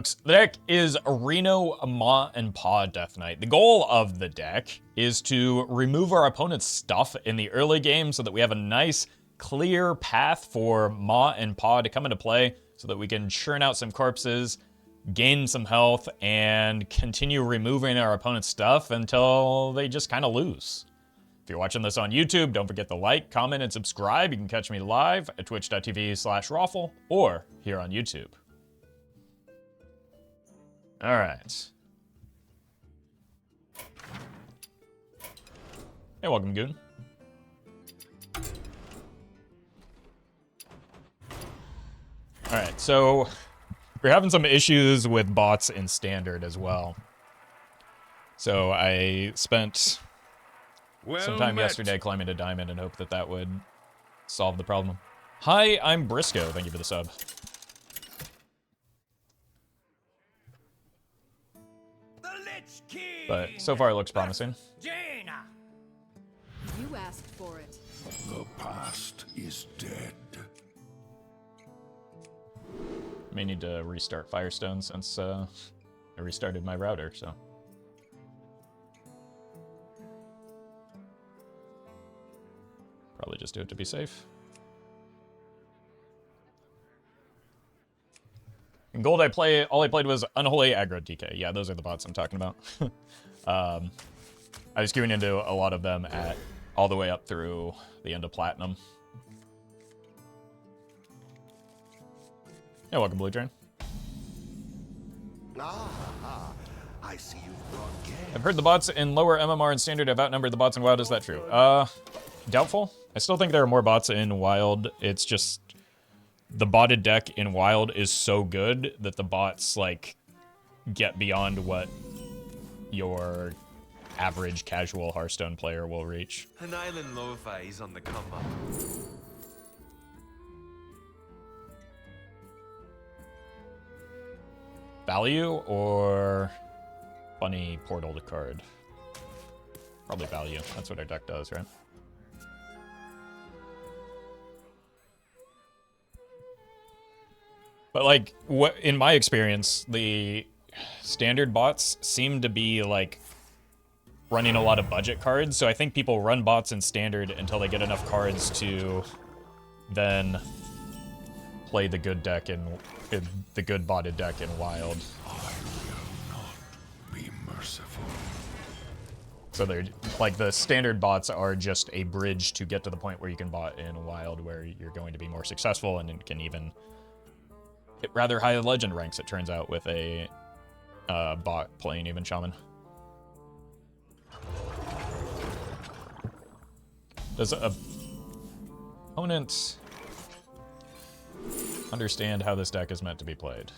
The deck is Reno Maw and Paw Death Knight. The goal of the deck is to remove our opponent's stuff in the early game so that we have a nice, clear path for Maw and Paw to come into play so that we can churn out some corpses, gain some health, and continue removing our opponent's stuff until they just kind of lose. If you're watching this on YouTube, don't forget to like, comment, and subscribe. You can catch me live at twitch.tv/Roffle or here on YouTube. All right. Hey, welcome, Goon. All right, so we're having some issues with bots in Standard as well. So I spent some time yesterday climbing to Diamond and hoped that that would solve the problem. Hi, I'm Briscoe. Thank you for the sub. But so far it looks promising. You asked for it. The past is dead. May need to restart Firestone since I restarted my router, so. Probably just do it to be safe. In gold, all I played was Unholy Aggro DK. Yeah, those are the bots I'm talking about. I was queuing into a lot of them at all the way up through the end of Platinum. Yeah, welcome, Blue Train. I see you've brought game. I've heard the bots in lower MMR and Standard have outnumbered the bots in Wild. Is that true? Doubtful. I still think there are more bots in Wild. It's just the botted deck in Wild is so good that the bots, like, get beyond what your average casual Hearthstone player will reach. An island lo-fi is on the come up. Value or funny portal to card? Probably value. That's what our deck does, right? But like, what in my experience, the Standard bots seem to be like running a lot of budget cards. So I think people run bots in Standard until they get enough cards to then play the good deck in the good botted deck in Wild. I will not be merciful. So they're like the Standard bots are just a bridge to get to the point where you can bot in Wild, where you're going to be more successful and can even hit rather high legend ranks, it turns out, with a bot playing even Shaman. Does a opponent understand how this deck is meant to be played?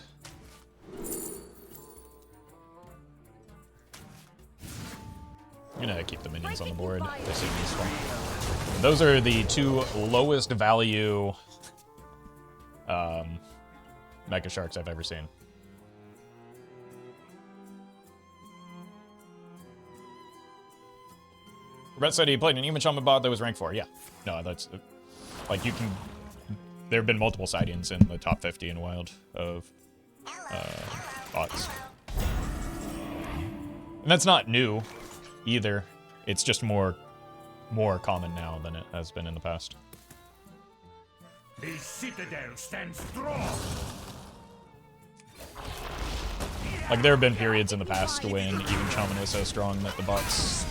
I'm gonna keep the minions on the board. They seem useful. Those are the two lowest value Mega Sharks I've ever seen. Brett said he played an Human Shaman bot that was rank 4. Yeah. No, that's... Like, you can... There have been multiple sightings in the top 50 in Wild of bots. And that's not new, either. It's just more common now than it has been in the past. The citadel stands strong. Like, there have been periods in the past when even Shaman was so strong that the bots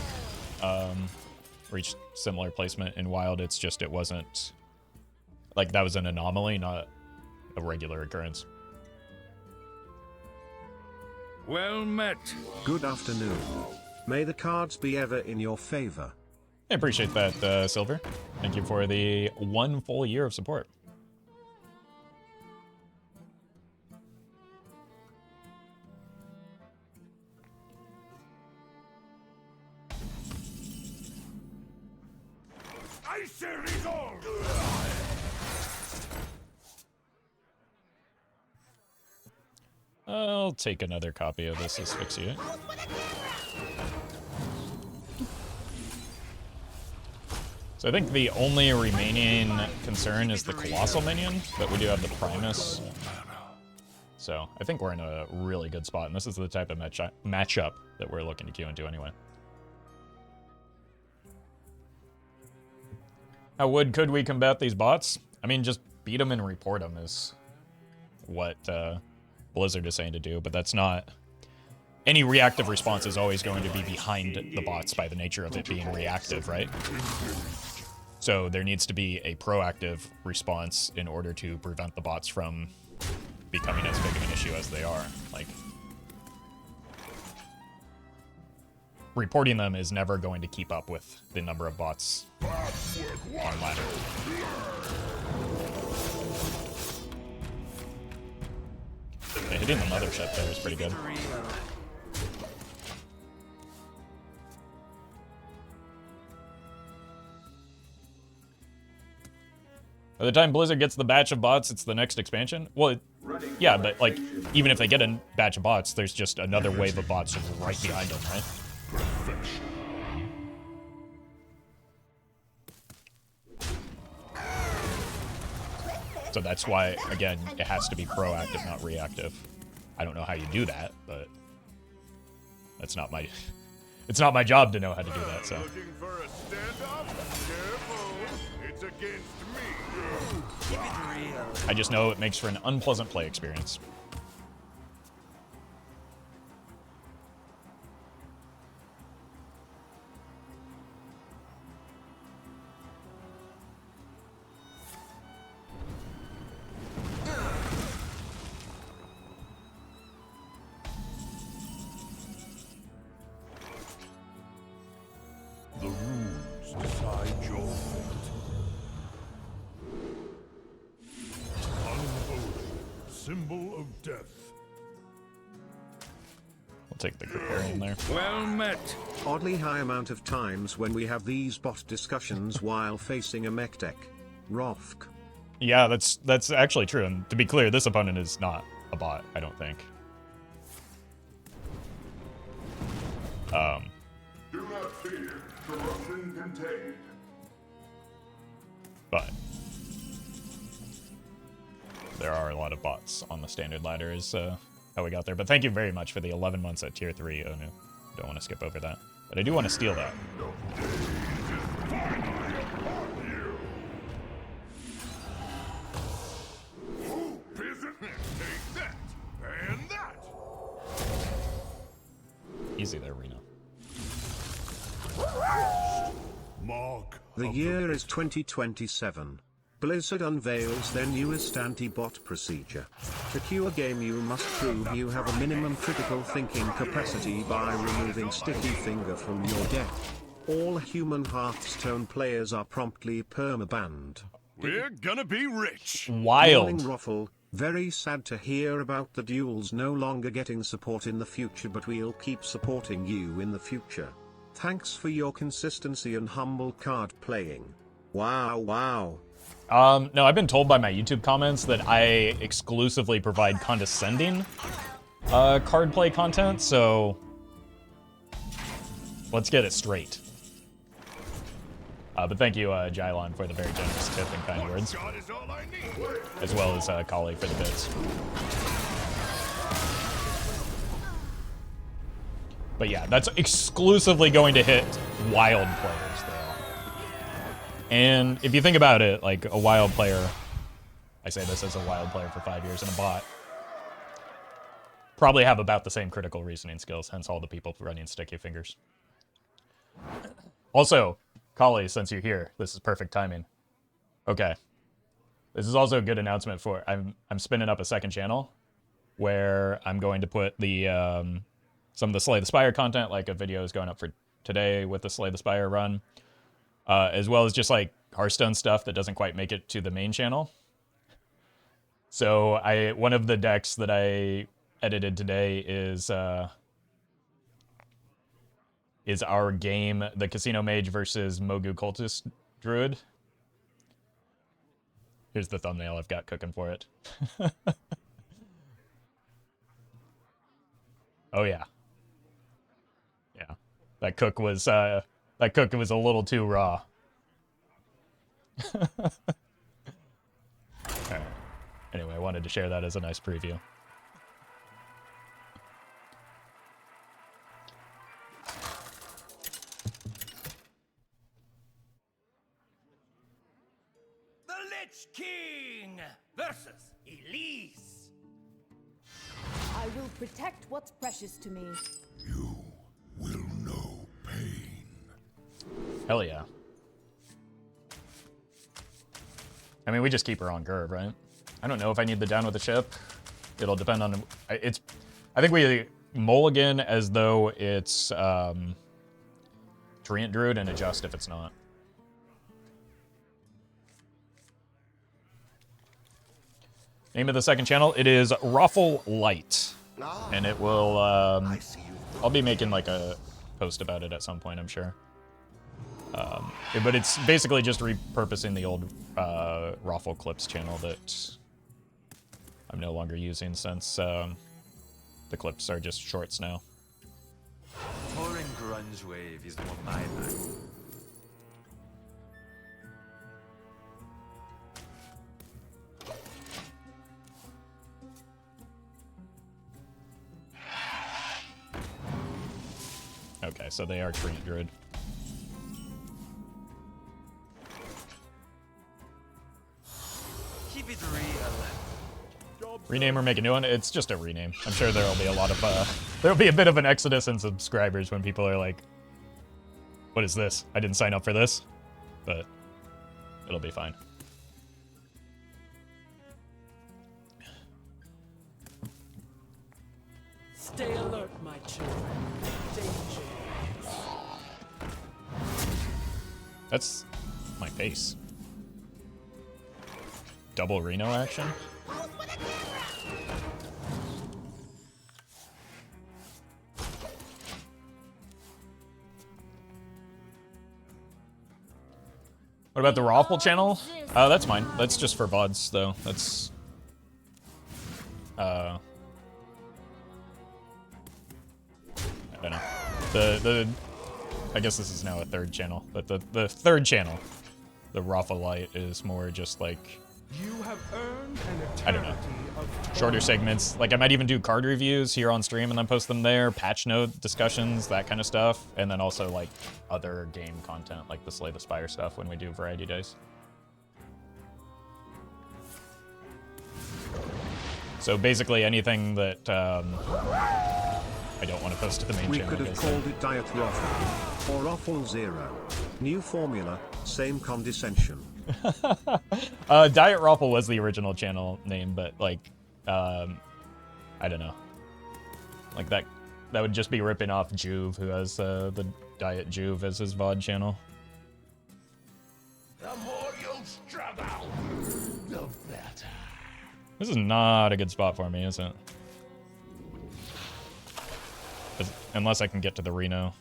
reached similar placement in Wild. It's just it wasn't... Like, that was an anomaly, not a regular occurrence. Well met. Good afternoon. May the cards be ever in your favor. I appreciate that, Silver. Thank you for the 1 full year of support. Icy resolve. I'll take another copy of this Asphyxiate. So I think the only remaining concern is the Colossal minion, but we do have the Primus. So I think we're in a really good spot, and this is the type of matchup that we're looking to queue into anyway. How could we combat these bots? I mean, just beat them and report them is what Blizzard is saying to do, but that's not... Any reactive response is always going to be behind the bots by the nature of it being reactive, right? So there needs to be a proactive response in order to prevent the bots from becoming as big of an issue as they are. Like, reporting them is never going to keep up with the number of bots on ladder. Hitting the mothership there is pretty good. By the time Blizzard gets the batch of bots, it's the next expansion? Well, yeah, but, like, even if they get a batch of bots, there's just another wave of bots right behind them, right? So that's why, again, it has to be proactive, not reactive. I don't know how you do that, but that's not my... It's not my job to know how to do that, so... Looking for a stand-up? Careful, it's against me. Keep it real. I just know it makes for an unpleasant play experience. The runes decide your fate. Unholy, symbol of death. We'll take the Kriparian there. Well met. Oddly high amount of times when we have these bot discussions while facing a mech deck. Roffle. Yeah, that's actually true. And to be clear, this opponent is not a bot, I don't think. Do not fear. Corruption contained. But there are a lot of bots on the standard ladder is how we got there. But thank you very much for the 11 months at tier 3. Oh no, don't want to skip over that. But I do want to steal that. Take that and that. Easy there, Reno. Mark. The year is 2027. Blizzard unveils their newest anti-bot procedure. To queue a game you must prove you have a minimum critical thinking capacity by removing Sticky Finger from your deck. All human Hearthstone players are promptly perma-banned. We're gonna be rich. Morning, Wild. Roffle. Very sad to hear about the duels no longer getting support in the future, but we'll keep supporting you in the future. Thanks for your consistency and humble card playing. Wow, wow. No, I've been told by my YouTube comments that I exclusively provide condescending card play content, so let's get it straight. But thank you, Jylon, for the very generous tip and kind words, God is all I need. as well as Kali for the bits. But yeah, that's exclusively going to hit wild players, though. And if you think about it, like a wild player, I say this as a wild player for 5 years and a bot, probably have about the same critical reasoning skills, hence all the people running Sticky Fingers. Also, Kali, since you're here, this is perfect timing. Okay. This is also a good announcement for, I'm spinning up a second channel where I'm going to put the, some of the Slay the Spire content, like a video is going up for today with the Slay the Spire run, as well as just like Hearthstone stuff that doesn't quite make it to the main channel. So one of the decks that I edited today is our game, the Casino Mage versus Mogu Cultist Druid. Here's the thumbnail I've got cooking for it. Oh yeah. Yeah. That cook was a little too raw. Alright. Anyway, I wanted to share that as a nice preview. Lich King versus Elise. I will protect what's precious to me. You will know pain. Hell yeah. I mean, we just keep her on Gerb, right? I don't know if I need the down with the ship. It'll depend on... I think we mulligan as though it's Treant Druid and adjust if it's not. Name of the second channel, it is Roffle Light. And it will... I'll be making like a post about it at some point, I'm sure. But it's basically just repurposing the old Roffle Clips channel that I'm no longer using since the clips are just shorts now. Touring grunge wave is what my back. Okay, so they are Treant Druid. Keep it real. Rename or make a new one? It's just a rename. I'm sure there'll be a lot of, there'll be a bit of an exodus in subscribers when people are like, what is this? I didn't sign up for this. But it'll be fine. Stay alert, my children. Danger. That's my face. Double Reno action? What about the Roffle channel? That's mine. That's just for VODs, though. That's... I don't know. I guess this is now a third channel, but the third channel, the Roffle Light, is more just like... You have earned an I don't know. Shorter segments. Like, I might even do card reviews here on stream and then post them there, patch note discussions, that kind of stuff. And then also, like, other game content, like the Slay the Spire stuff when we do Variety Days. So basically anything that I don't want to post to the main We channel. could have called it Diet Roffle, or Roffle Zero. New formula, same condescension. Diet Roffle was the original channel name, but like, I don't know. Like that would just be ripping off Juve, who has the Diet Juve as his VOD channel. The more you struggle, the better. This is not a good spot for me, is it? Unless I can get to the Reno.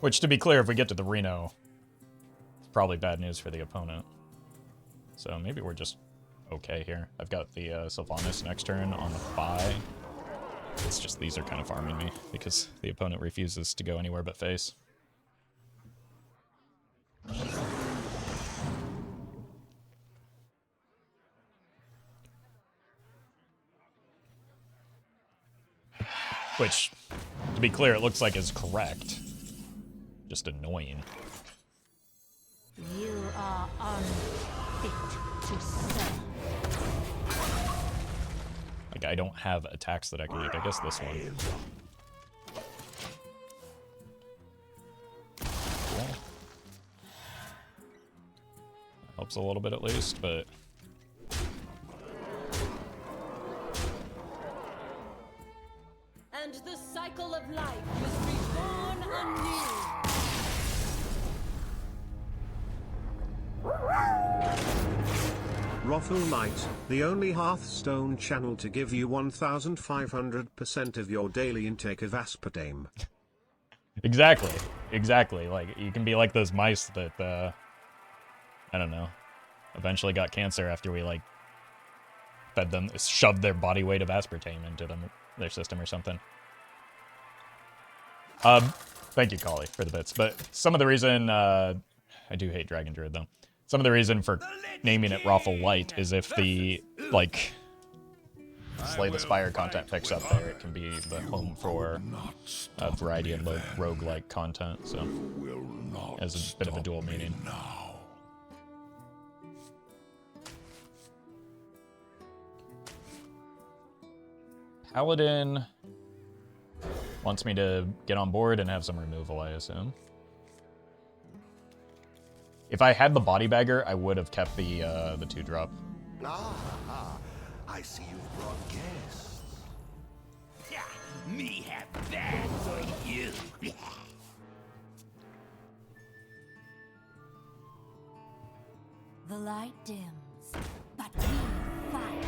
Which, to be clear, if we get to the Reno, it's probably bad news for the opponent. So maybe we're just okay here. I've got the Sylvanas next turn on the bye. It's just these are kind of farming me because the opponent refuses to go anywhere but face. Which, to be clear, it looks like is correct. Just annoying. You are unfit to serve. Like, I don't have attacks that I can make. I guess this one. Cool. Helps a little bit at least, but... And the cycle of life is reborn anew. Roffle Light, the only Hearthstone channel to give you 1,500% of your daily intake of aspartame. Exactly. Exactly. Like, you can be like those mice that, I don't know, eventually got cancer after we, like, fed them, shoved their body weight of aspartame into their system or something. Thank you, Collie, for the bits. But some of the reason, I do hate Dragon Druid, though. Some of the reason for naming it Roffle Light is if the, like, Slay the Spire content picks up there, it can be the home for a variety of roguelike content, so as a bit of a dual meaning. Paladin wants me to get on board and have some removal, I assume. If I had the body bagger, I would have kept the 2-drop. Ah, I see you've brought guests. Me have that for you. The light dims, but we fight.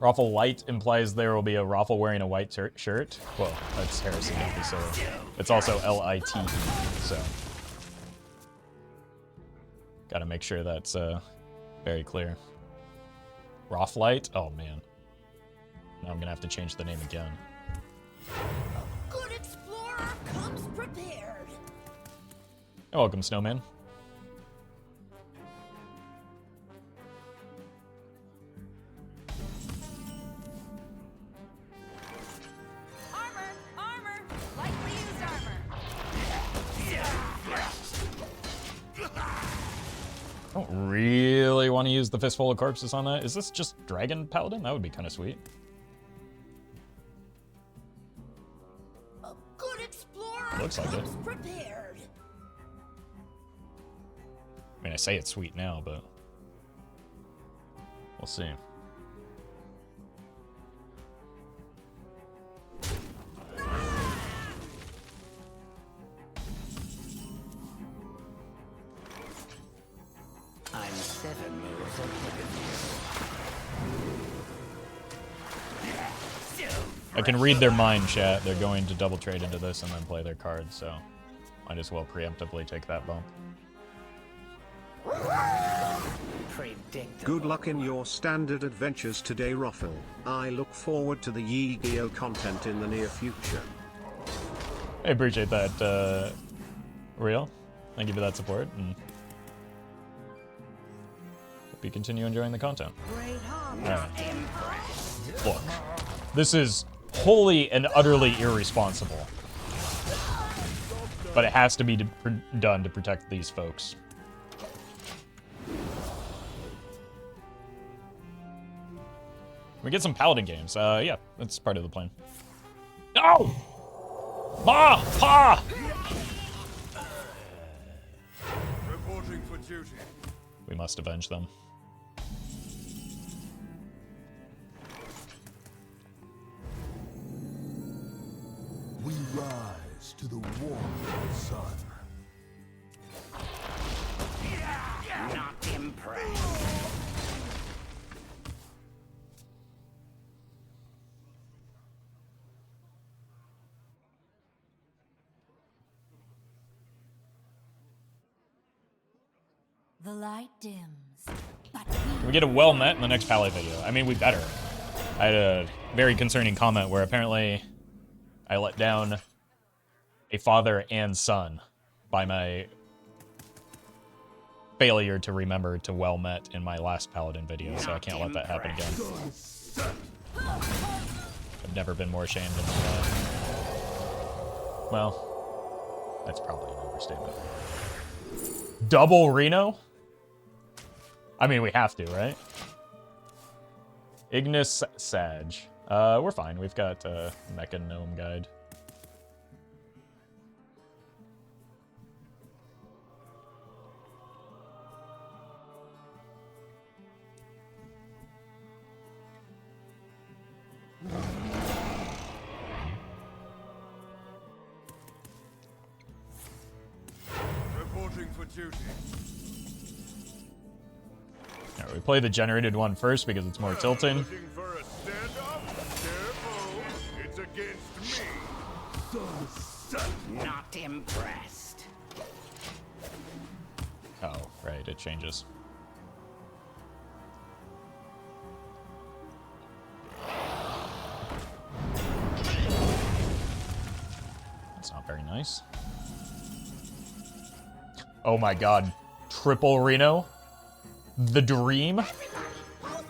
Roffle light implies there will be a Roffle wearing a white shirt. Well, that's heresy, so it's also L-I-T-E, so gotta make sure that's very clear. Roff light? Oh man. Now I'm gonna have to change the name again. Good explorer comes prepared. You're welcome, Snowman. Armor! Lightly used armor. I don't really want to use the Fistful of Corpses on that. Is this just Dragon Paladin? That would be kind of sweet. A good explorer Looks like it. comes prepared. I mean, I say it's sweet now, but we'll see. I'm 7 moves ahead of you. I can read their mind, chat. They're going to double trade into this and then play their cards, so might as well preemptively take that bump. Predictable. Good luck in your standard adventures today, Roffle. I look forward to the Yu-Gi-Oh content in the near future. I appreciate that, Real. Thank you for that support, and hope you continue enjoying the content. Great harm. Alright. Look, this is wholly and utterly irresponsible, but it has to be done to protect these folks. We get some Paladin games. Yeah, that's part of the plan. No! Maw! Paw! Reporting for duty. We must avenge them. We rise to the warmth sun. Not impressed. The light dims, but Can we get a well met in the next Pally video? I mean, we better. I had a very concerning comment where apparently I let down a father and son by my failure to remember to well met in my last Paladin video, so I can't let that happen again. I've never been more ashamed in my life. Well, that's probably an overstatement. Double Reno? I mean, we have to, right? Ignis Sag. We're fine. We've got Mecha Gnome Guide. Reporting for duty. Alright, we play the generated one first because it's more tilting. Looking for a standoff? Careful, it's against me. Not impressed. Oh, right, it changes. That's not very nice. Oh my god. Triple Reno? The dream? I'll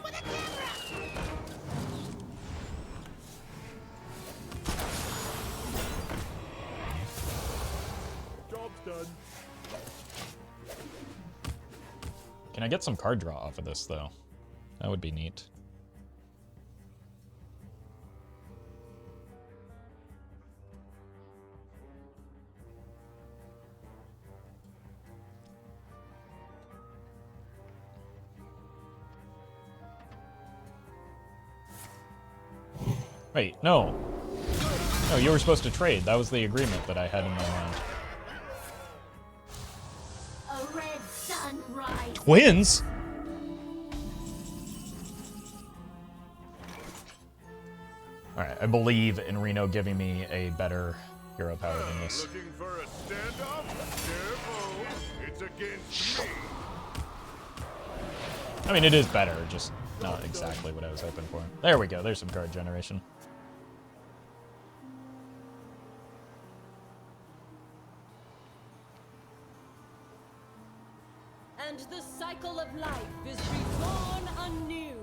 done. Can I get some card draw off of this, though? That would be neat. Wait, no. No, you were supposed to trade. That was the agreement that I had in my mind. A red sunrise. Twins? Alright, I believe in Reno giving me a better hero power than this. Looking for a standoff? Careful, it's against me. I mean, it is better, just not exactly what I was hoping for. There we go, there's some card generation. And the cycle of life is reborn anew.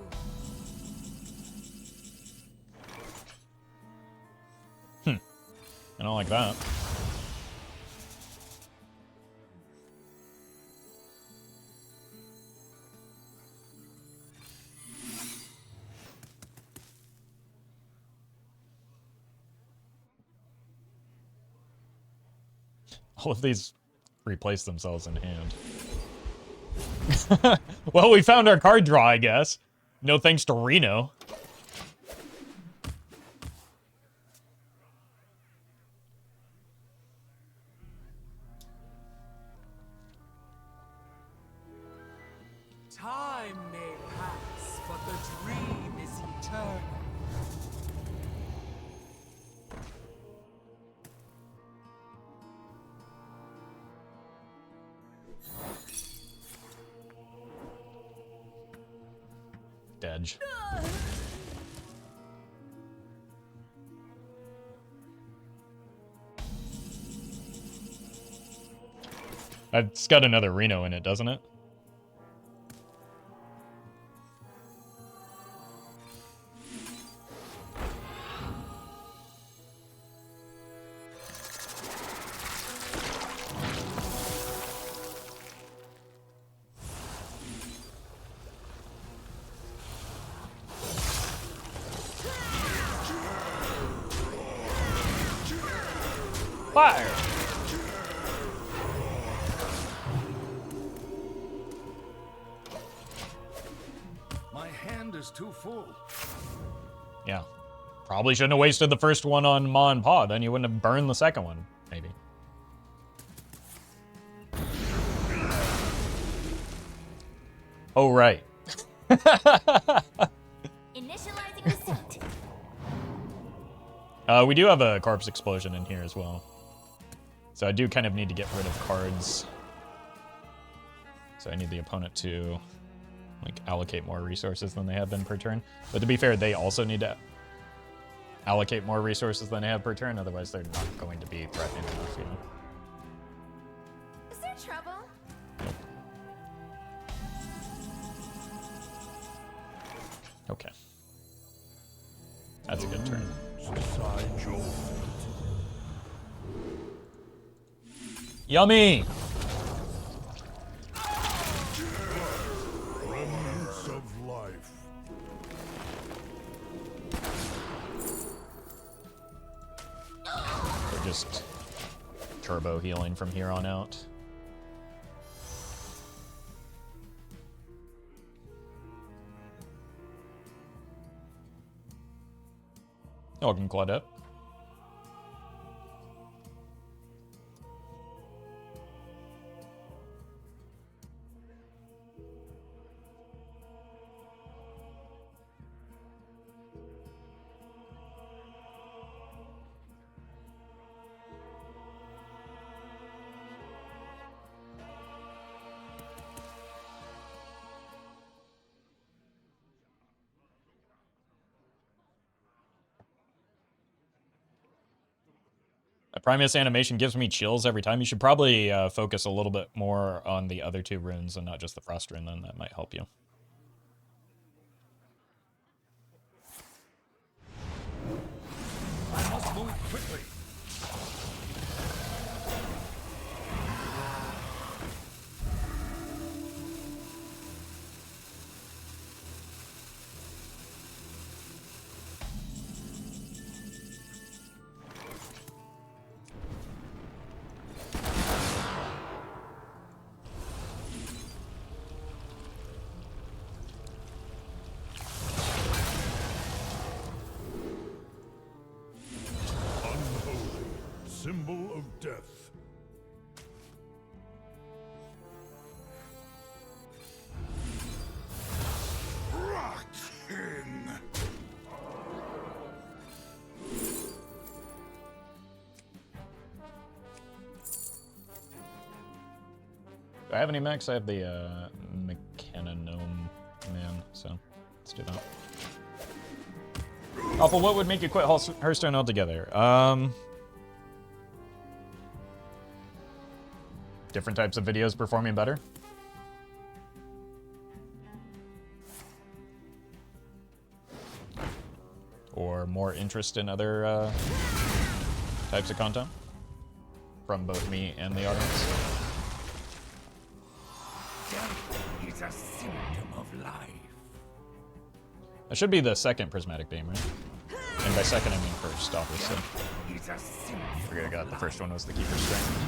I don't like that. All of these replace themselves in hand. Well, we found our card draw, I guess. No thanks to Reno. Time may pass, but the dream is eternal. Dedge. It's got another Reno in it, doesn't it? Fire! My hand is too full. Yeah. Probably shouldn't have wasted the first one on Maw and Paw, then you wouldn't have burned the second one, maybe. Oh, right. Initializing receipt. We do have a corpse explosion in here as well. So I do kind of need to get rid of cards. So I need the opponent to like allocate more resources than they have been per turn. But to be fair, they also need to allocate more resources than they have per turn, otherwise they're not going to be threatening enough, you know. Is there trouble? Nope. Okay. That's a good turn. Yummy! Remnants of life. We're just turbo healing from here on out. Welcome, Claudette. Primus animation gives me chills every time. You should probably focus a little bit more on the other two runes and not just the Frost rune, then that might help you. I must move quickly. symbol of death. Rotten! Do I have any mechs? I have the Mechanonome man, so let's do that. Awful, what would make you quit Hearthstone altogether? Different types of videos performing better. Or more interest in other types of content from both me and the audience. Death is a symptom of life. That should be the second prismatic beam, right? And by second, I mean first, obviously. It's a symptom. I forgot the first one was the Keeper's Strength.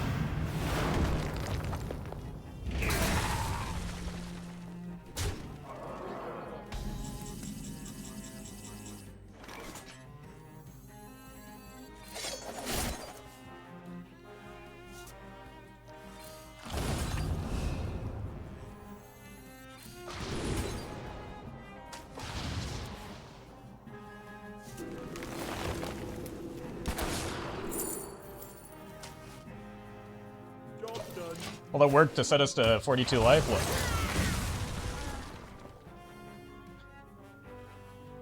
Well, that worked to set us to 42 life. Look.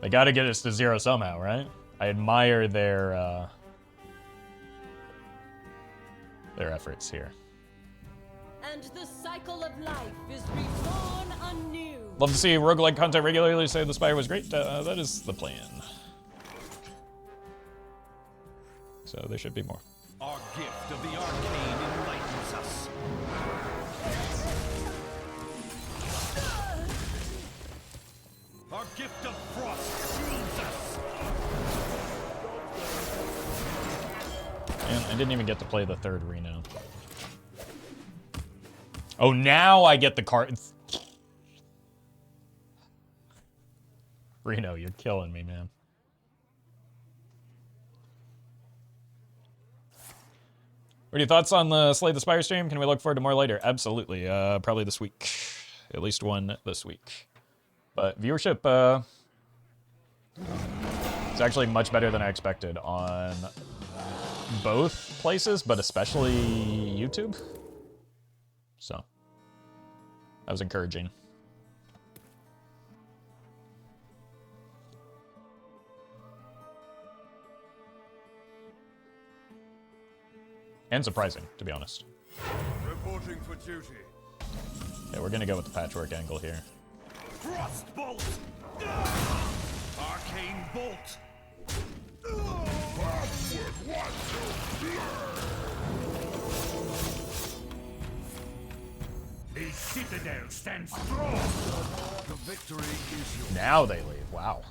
They gotta get us to 0 somehow, right? I admire their efforts here. And the cycle of life is reborn anew. Love to see roguelike content regularly. Say the Spire was great. That is the plan. So there should be more. Our gift of the arcane enlightens us. Our gift of frost shields us. And I didn't even get to play the third Reno. Oh, now I get the cards. Reno, you're killing me, man. What are your thoughts on the Slay the Spire stream? Can we look forward to more later? Absolutely. Probably this week. At least one this week. But viewership is actually much better than I expected on both places, but especially YouTube. So that was encouraging. And surprising, to be honest. Reporting for duty. Yeah, we're gonna go with the patchwork angle here. Frost bolt! Arcane bolt! The citadel stands strong. The victory is yours. Now they leave. Wow.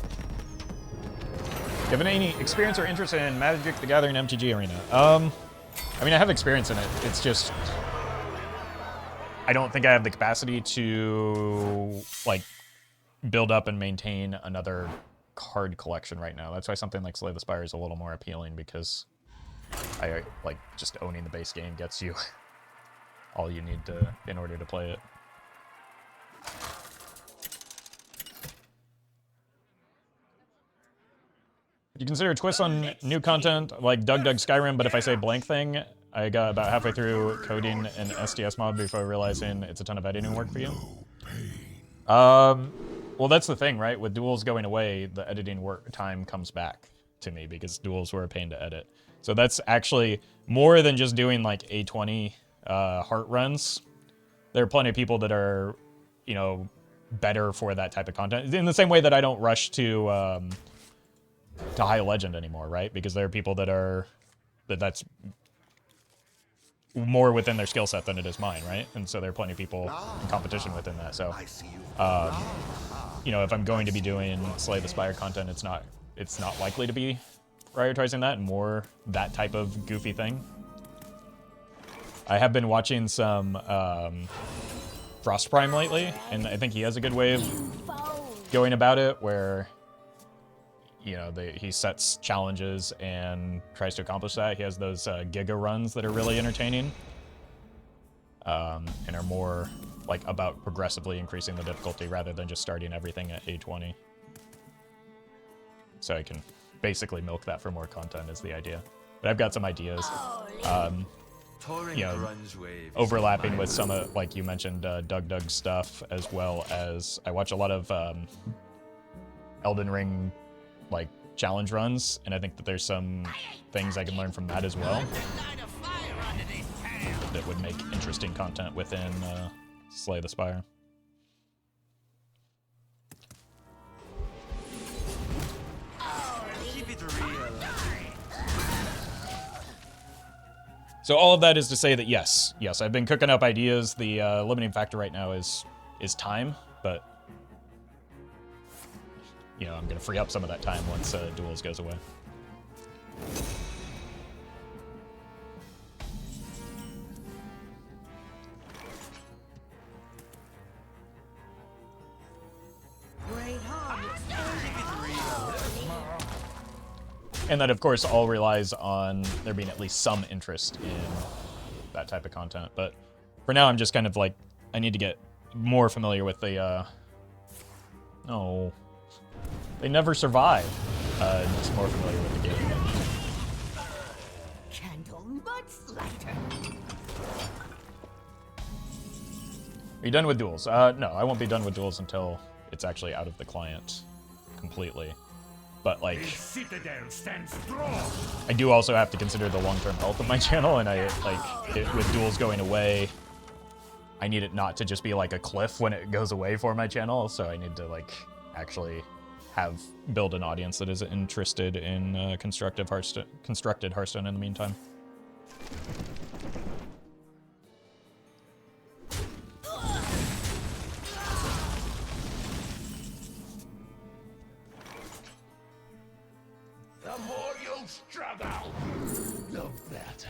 Do you have any experience or interest in Magic the Gathering MTG Arena? I mean, I have experience in it. It's just I don't think I have the capacity to like build up and maintain another card collection right now. That's why something like Slay the Spire is a little more appealing, because I like just owning the base game gets you all you need to in order to play it. You consider twists on new content like Doug Skyrim, but if I say blank thing, I got about halfway through coding an SDS mod before realizing it's a ton of editing work for you. Well, that's the thing, right? With duels going away, the editing work time comes back to me because duels were a pain to edit. So that's actually more than just doing like A20 heart runs. There are plenty of people that are, you know, better for that type of content. In the same way that I don't rush to High Legend anymore, right? Because there are people that are that's more within their skill set than it is mine, right? And so there are plenty of people in competition within that. So, you know, if I'm going to be doing Slay the Spire content, it's not likely to be prioritizing that and more that type of goofy thing. I have been watching some Frost Prime lately, and I think he has a good way of going about it where you know, he sets challenges and tries to accomplish that. He has those Giga runs that are really entertaining, and are more like about progressively increasing the difficulty rather than just starting everything at A20. So I can basically milk that for more content is the idea. But I've got some ideas. You know, overlapping with some of, like you mentioned, Doug stuff, as well as I watch a lot of Elden Ring, like, challenge runs, and I think that there's some things I can learn from that as well that would make interesting content within Slay the Spire. So all of that is to say that yes, I've been cooking up ideas. The limiting factor right now is time, but you know, I'm gonna free up some of that time once Duels goes away. And that, of course, all relies on there being at least some interest in that type of content. But for now, I'm just kind of like, I need to get more familiar with the, no. They never survive. Just more familiar with the game. Candle much lighter. Are you done with Duels? No, I won't be done with Duels until it's actually out of the client completely. But like, I do also have to consider the long-term health of my channel, and I with Duels going away, I need it not to just be like a cliff when it goes away for my channel. So I need to like actually build an audience that is interested in constructed Hearthstone in the meantime. The more you struggle, the better.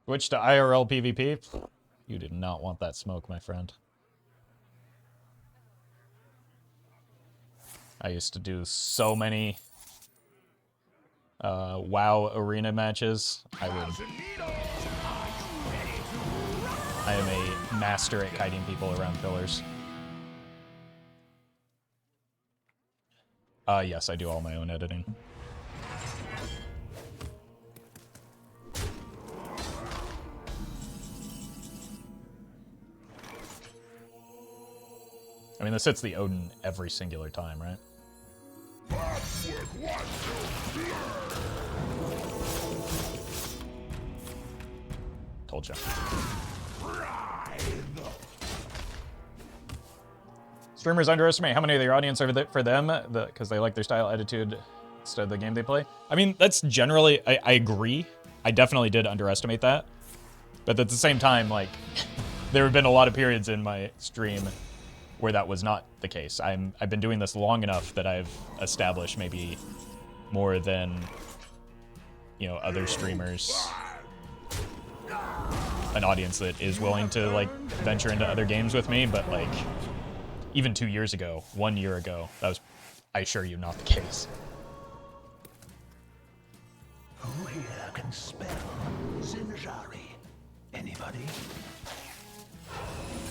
Switch to IRL PvP? You did not want that smoke, my friend. I used to do so many WoW arena matches. I am a master at kiting people around pillars. Yes, I do all my own editing. I mean, this hits the Odin every singular time, right? Told you. Streamers underestimate how many of their audience are for them because they like their style, attitude, instead of the game they play. I mean, that's generally, I agree. I definitely did underestimate that. But at the same time, like, there have been a lot of periods in my stream where that was not the case. I've been doing this long enough that I've established maybe more than, you know, other streamers, an audience that is willing to like venture into other games with me. But like, even 2 years ago, 1 year ago, that was, I assure you, not the case. Who here can spell Zinjari? Anybody?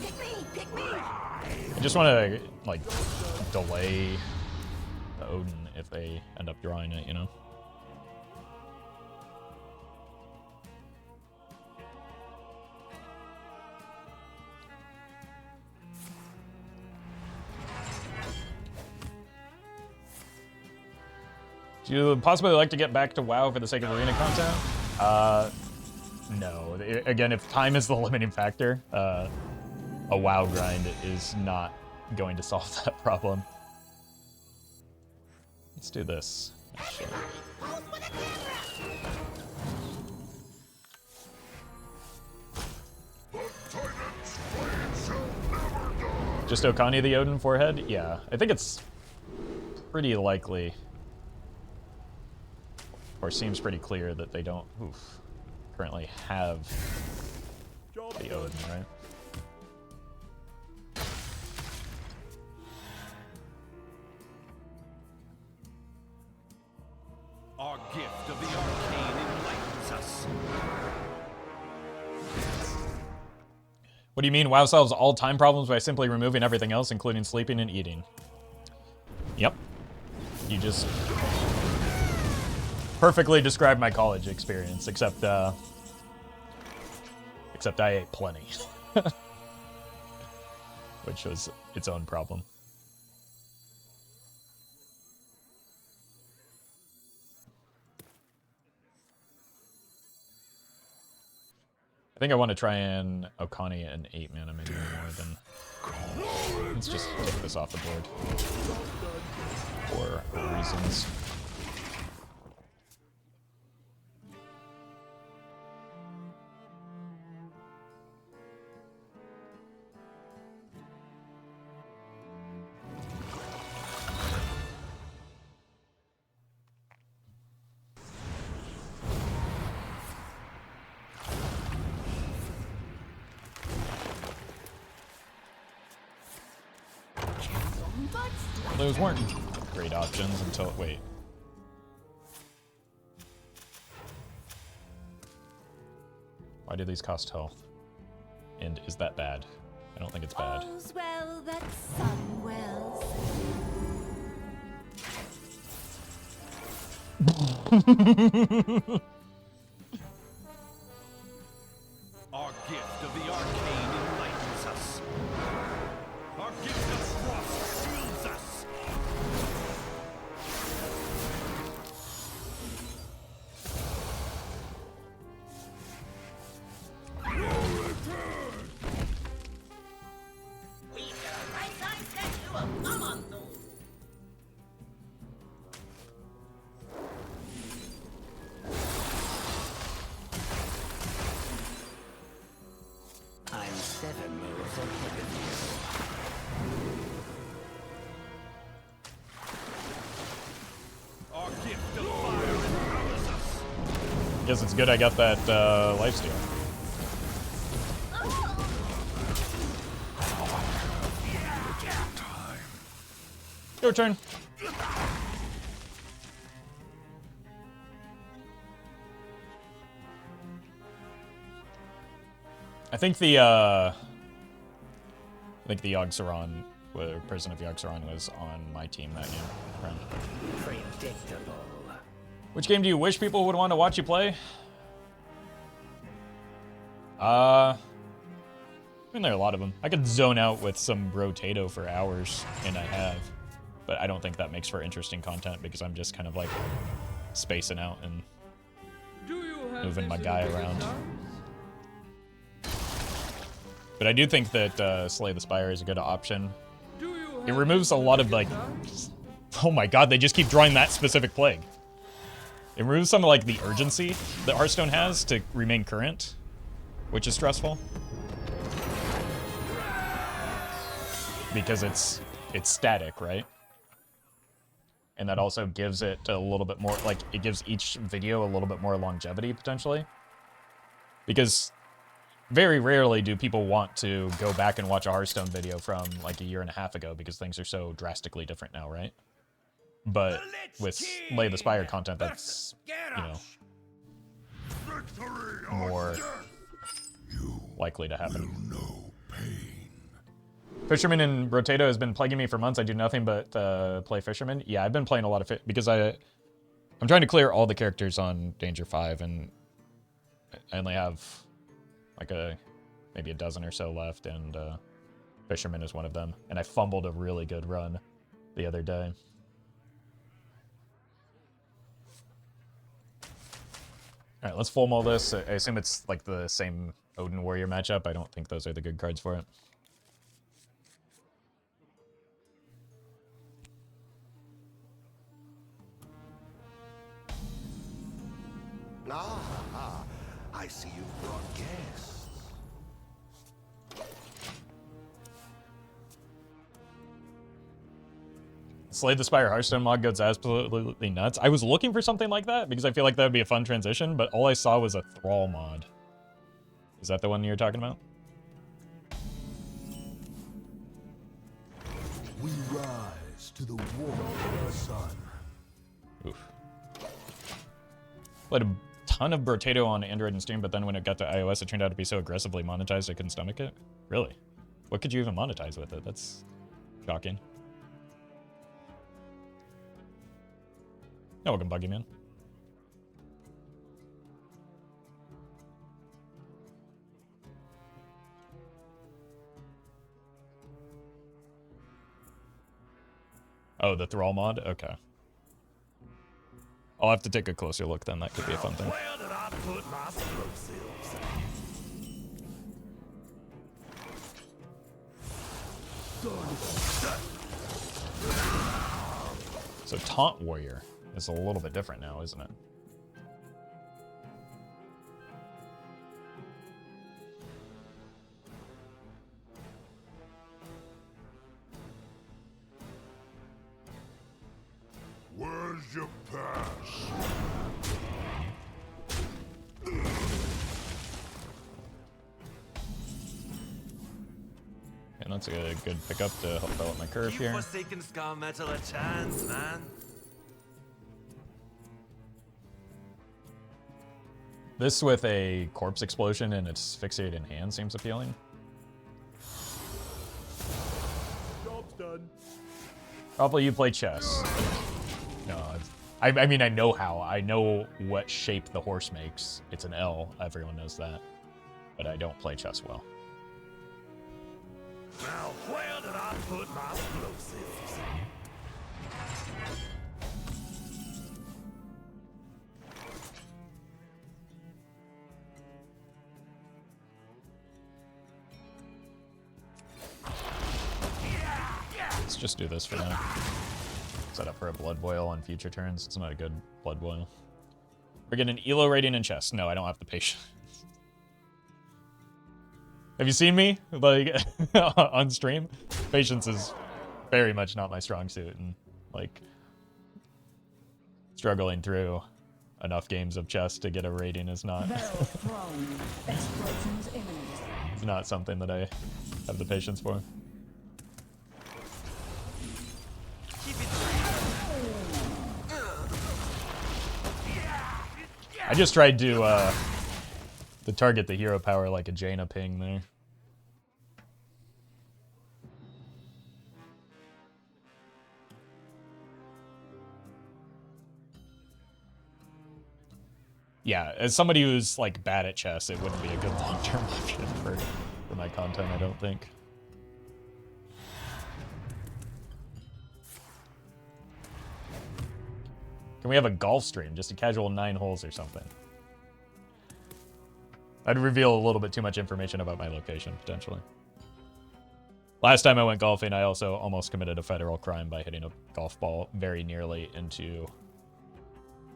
Pick me! Pick me! I just want to, like, delay the Odin if they end up drawing it, you know? Do you possibly like to get back to WoW for the sake of arena content? No. Again, if time is the limiting factor, a WoW grind is not going to solve that problem. Let's do this. Actually. Just Okani the Odin forehead? Yeah, I think it's pretty likely, or seems pretty clear that they don't currently have the Odin, right? Our gift of the arcane enlightens us. What do you mean WoW solves all time problems by simply removing everything else, including sleeping and eating? Yep. You just perfectly described my college experience, except I ate plenty. Which was its own problem. I think I want to try and Okani an 8-mana maybe more than... Let's just take this off the board. For reasons. Those weren't great options until... Wait. Why do these cost health? And is that bad? I don't think it's bad. All's well that sun wells. Our gift of the arcane enlightens us. Our gift of frost shields us. I'm 7 moves ahead of you. Our gift of fire empowers us. Guess it's good I got that lifesteal. Your turn. I think the Yogg-Saron, Prison of Yogg-Saron was on my team that game. Right. Predictable. Which game do you wish people would want to watch you play? I mean, there are a lot of them. I could zone out with some Rotato for hours, and I have. But I don't think that makes for interesting content because I'm just kind of like spacing out and moving my guy around. But I do think that Slay the Spire is a good option. It removes a lot of, like... Oh my god, they just keep drawing that specific plague. It removes some of, like, the urgency that Hearthstone has to remain current, which is stressful. Because it's static, right? And that also gives it a little bit more, like, it gives each video a little bit more longevity, potentially. Because... very rarely do people want to go back and watch a Hearthstone video from like a year and a half ago because things are so drastically different now, right? But with Slay the Spire content, that's, you know, more likely to happen. Fisherman in Rotato has been plaguing me for months. I do nothing but play Fisherman. Yeah, I've been playing a lot of because I'm trying to clear all the characters on Danger 5, and I only have like maybe a dozen or so left, and Fisherman is one of them. And I fumbled a really good run the other day. All right, let's full mull this. I assume it's like the same Odin Warrior matchup. I don't think those are the good cards for it. Ah, I see you've brought guests. Slay the Spire Hearthstone mod goes absolutely nuts. I was looking for something like that because I feel like that would be a fun transition, but all I saw was a Thrall mod. Is that the one you're talking about? We rise to the warmth of the sun. Oof. Played a ton of Brotato on Android and Steam, but then when it got to iOS, it turned out to be so aggressively monetized I couldn't stomach it. Really? What could you even monetize with it? That's shocking. Oh, welcome, Buggy Man. Oh, the Thrall mod? Okay. I'll have to take a closer look then. That could be a fun thing. Where did I put my explosives? So Taunt Warrior is a little bit different now, isn't it? Where's your pass? And that's a good pickup to help develop my curve Give here. Forsaken Scar Metal a chance, man. This with a corpse explosion and its asphyxiate in hand seems appealing. Job's done. Probably you play chess. No, I mean, I know how. I know what shape the horse makes. It's an L. Everyone knows that. But I don't play chess well. Now, where did I put my explosives? Let's just do this for now. Set up for a blood boil on future turns. It's not a good blood boil. We're getting an Elo rating in chess. No, I don't have the patience. Have you seen me like on stream? Patience is very much not my strong suit, and like struggling through enough games of chess to get a rating is not it's not something that I have the patience for. I just tried to target the hero power like a Jaina ping there. Yeah, as somebody who's like bad at chess, it wouldn't be a good long-term option for my content, I don't think. Can we have a golf stream? Just a casual 9 holes or something. I'd reveal a little bit too much information about my location, potentially. Last time I went golfing, I also almost committed a federal crime by hitting a golf ball very nearly into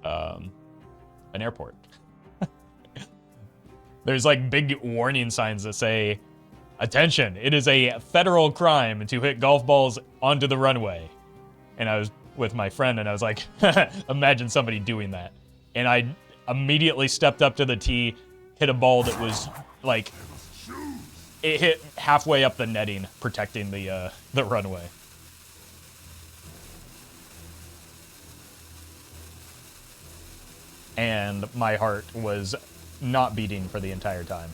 an airport. There's like big warning signs that say, attention, it is a federal crime to hit golf balls onto the runway. And I was with my friend and I was like, imagine somebody doing that. And I immediately stepped up to the tee, hit a ball that was like, it hit halfway up the netting, protecting the runway. And my heart was not beating for the entire time.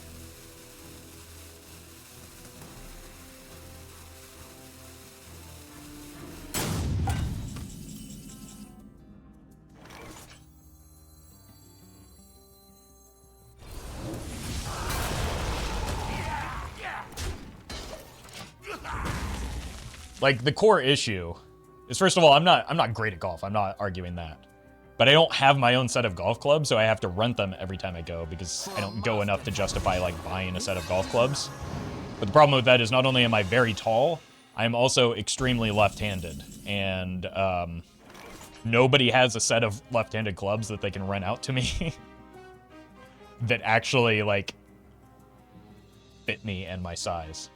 Like, the core issue is, first of all, I'm not great at golf. I'm not arguing that. But I don't have my own set of golf clubs, so I have to rent them every time I go because I don't go enough to justify, like, buying a set of golf clubs. But the problem with that is not only am I very tall, I'm also extremely left-handed. And nobody has a set of left-handed clubs that they can rent out to me that actually, like, fit me and my size.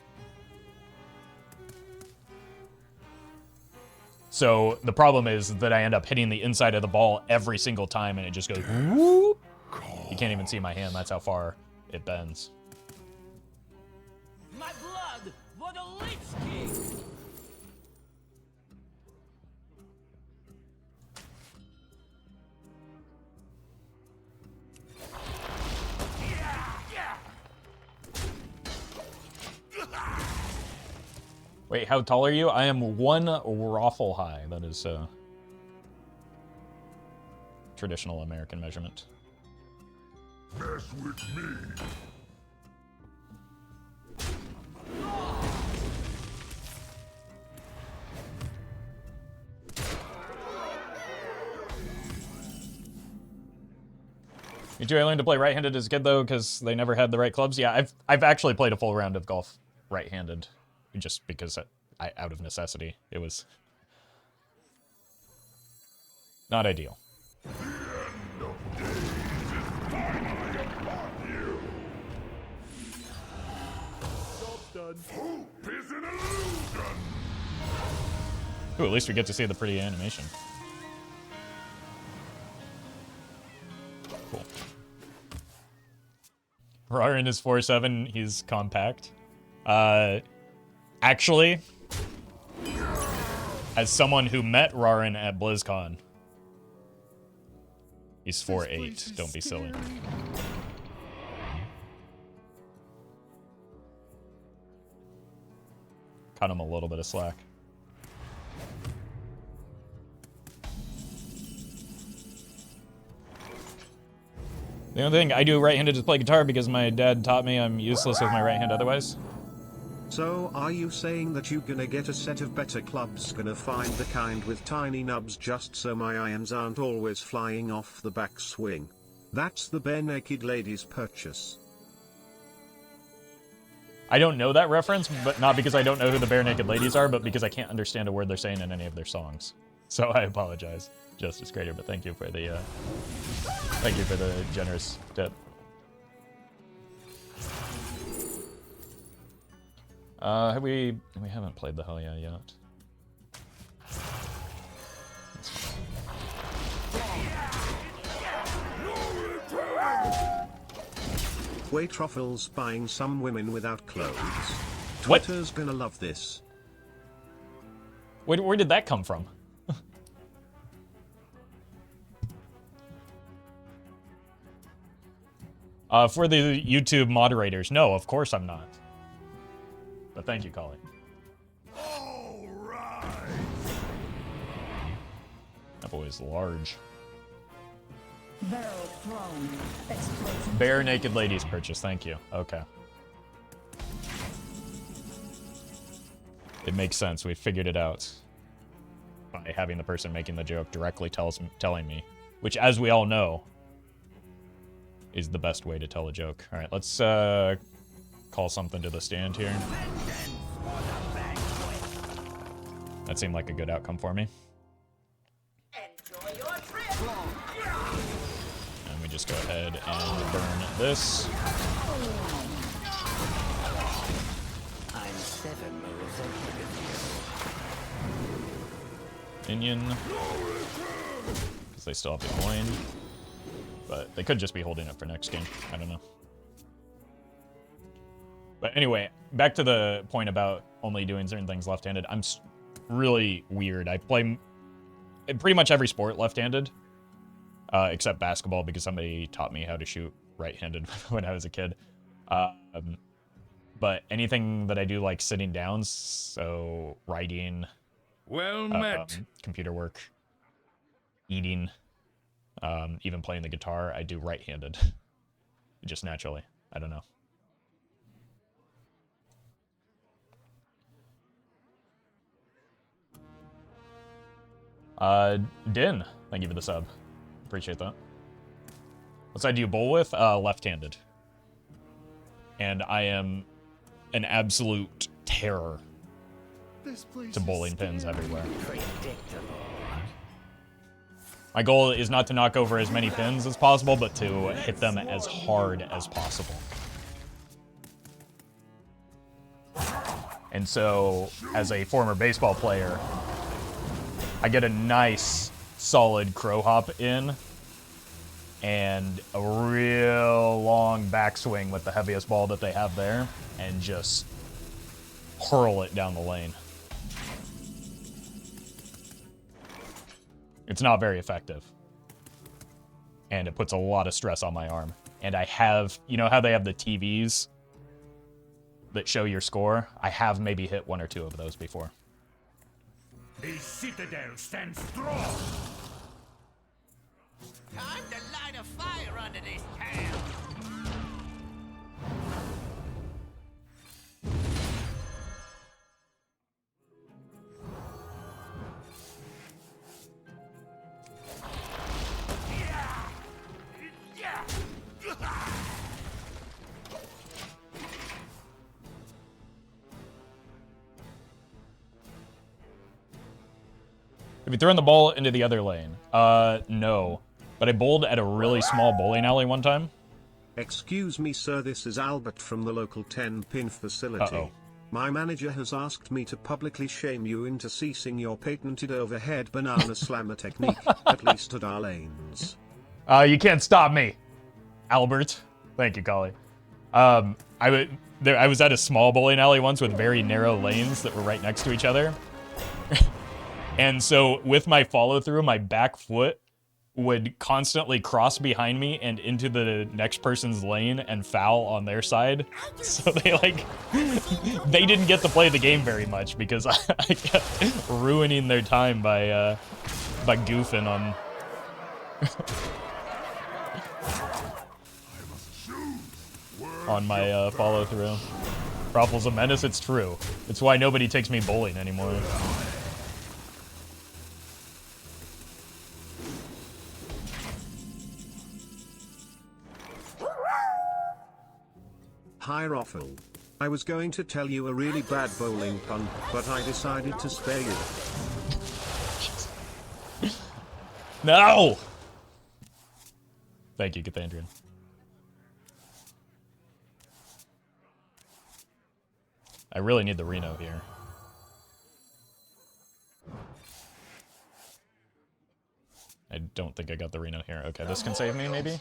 So the problem is that I end up hitting the inside of the ball every single time, and it just goes whoop. You can't even see my hand. That's how far it bends. My blood for the Lich King! Wait, how tall are you? I am 1 Roffle high. That is traditional American measurement. Mess with me. Me too. I learned to play right-handed as a kid though, because they never had the right clubs. Yeah, I've actually played a full round of golf right-handed, just because out of necessity. It was not ideal. Hope is an illusion. Ooh, at least we get to see the pretty animation. Cool. Rarin is 4'7", he's compact. Actually, as someone who met Rarin at BlizzCon, he's 4'8", don't be silly. Cut him a little bit of slack. The only thing I do right-handed is play guitar because my dad taught me I'm useless with my right hand otherwise. So are you saying that you gonna get a set of better clubs, gonna find the kind with tiny nubs just so my irons aren't always flying off the backswing? That's the bare naked ladies purchase. I don't know that reference, but not because I don't know who the bare naked ladies are, but because I can't understand a word they're saying in any of their songs. So I apologize, Justice Creator, but thank you for the generous tip. We haven't played the Helya yet. Wait, Ruffle's buying some women without clothes. What? Twitter's gonna love this. Where did that come from? For the YouTube moderators, no, of course I'm not. But thank you, Collie. All right. That boy is large. Barrel thrown. Explosion. Bare naked ladies purchase, thank you. Okay. It makes sense, we figured it out. By having the person making the joke directly telling me. Which, as we all know, is the best way to tell a joke. Alright, let's call something to the stand here. That seemed like a good outcome for me. And we just go ahead and burn this. I'm 7 moves ahead of Minion. Because they still have the coin. But they could just be holding it for next game. I don't know. But anyway, back to the point about only doing certain things left-handed. I'm really weird. I play pretty much every sport left-handed, except basketball because somebody taught me how to shoot right-handed when I was a kid. But anything that I do, like sitting down, so writing, Well met. computer work, eating, even playing the guitar, I do right-handed. Just naturally. I don't know. Din, thank you for the sub. Appreciate that. What side do you bowl with? Left-handed. And I am an absolute terror to bowling pins everywhere. My goal is not to knock over as many pins as possible, but to hit them as hard as possible. And so, as a former baseball player, I get a nice, solid crow hop in, and a real long backswing with the heaviest ball that they have there, and just hurl it down the lane. It's not very effective. And it puts a lot of stress on my arm. And I have, you know how they have the TVs that show your score? I have maybe hit 1 or 2 of those before. The citadel stands strong. Time to light a fire under this town. Have you thrown the ball into the other lane? No. But I bowled at a really small bowling alley one time. Excuse me, sir, this is Albert from the local 10-pin facility. Uh-oh. My manager has asked me to publicly shame you into ceasing your patented overhead banana slammer technique, at least at our lanes. You can't stop me, Albert. Thank you, Collie. I was at a small bowling alley once with very narrow lanes that were right next to each other. And so with my follow-through, my back foot would constantly cross behind me and into the next person's lane and foul on their side. So they, like, they didn't get to play the game very much because I kept ruining their time by goofing on my follow-through. Roffle's a menace, it's true. It's why nobody takes me bowling anymore. Hi Roffle. I was going to tell you a really bad bowling pun, but I decided to spare you. No! Thank you, Cathandrian. I really need the Reno here. I don't think I got the Reno here. Okay, this can save me, maybe?